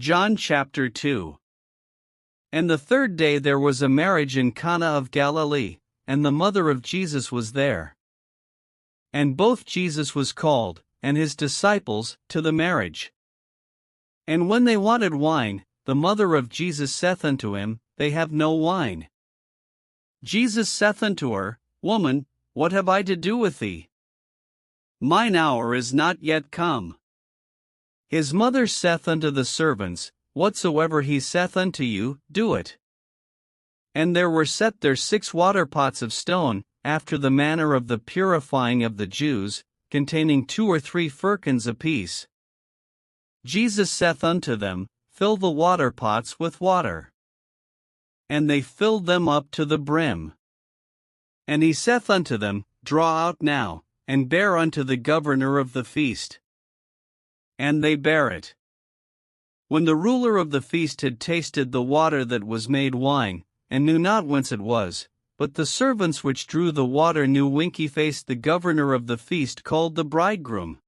John chapter 2. And the third day there was a marriage in Cana of Galilee, and the mother of Jesus was there. And both Jesus was called, and his disciples, to the marriage. And when they wanted wine, the mother of Jesus saith unto him, They have no wine. Jesus saith unto her, Woman, what have I to do with thee? Mine hour is not yet come. His mother saith unto the servants, Whatsoever he saith unto you, do it. And there were set there 6 water pots of stone, after the manner of the purifying of the Jews, containing 2 or 3 firkins apiece. Jesus saith unto them, Fill the water pots with water. And they filled them up to the brim. And he saith unto them, Draw out now, and bear unto the governor of the feast. And they bare it. When the ruler of the feast had tasted the water that was made wine, and knew not whence it was, but the servants which drew the water knew winky-faced the governor of the feast called the bridegroom.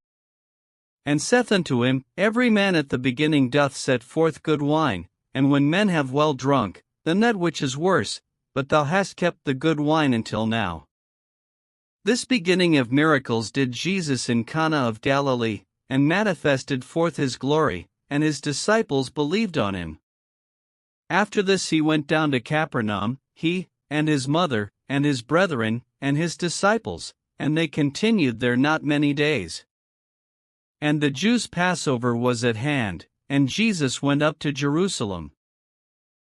And saith unto him, Every man at the beginning doth set forth good wine, and when men have well drunk, then that which is worse, but thou hast kept the good wine until now. This beginning of miracles did Jesus in Cana of Galilee, and manifested forth his glory, and his disciples believed on him. After this he went down to Capernaum, he, and his mother, and his brethren, and his disciples, and they continued there not many days. And the Jews' Passover was at hand, and Jesus went up to Jerusalem.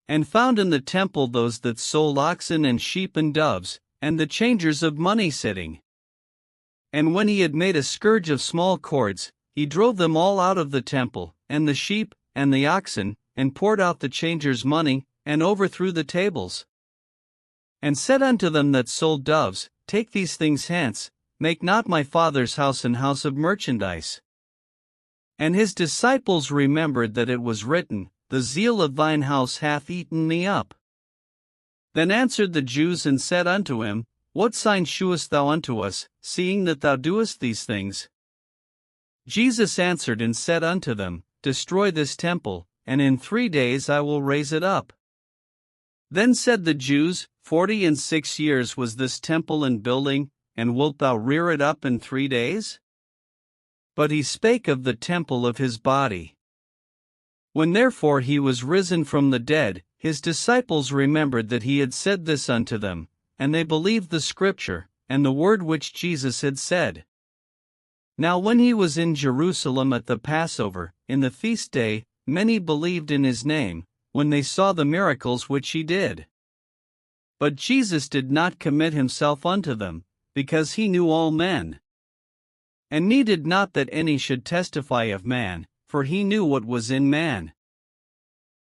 And found in the temple those that sold oxen and sheep and doves, and the changers of money sitting. And when he had made a scourge of small cords, he drove them all out of the temple, and the sheep, and the oxen, and poured out the changers' money, and overthrew the tables. And said unto them that sold doves, Take these things hence, make not my Father's house an house of merchandise. And his disciples remembered that it was written, The zeal of thine house hath eaten me up. Then answered the Jews and said unto him, What sign shewest thou unto us, seeing that thou doest these things? Jesus answered and said unto them, Destroy this temple, and in 3 days I will raise it up. Then said the Jews, 46 years was this temple in building, and wilt thou rear it up in 3 days? But he spake of the temple of his body. When therefore he was risen from the dead, his disciples remembered that he had said this unto them, and they believed the scripture, and the word which Jesus had said. Now when he was in Jerusalem at the Passover, in the feast day, many believed in his name, when they saw the miracles which he did. But Jesus did not commit himself unto them, because he knew all men. And needed not that any should testify of man, for he knew what was in man.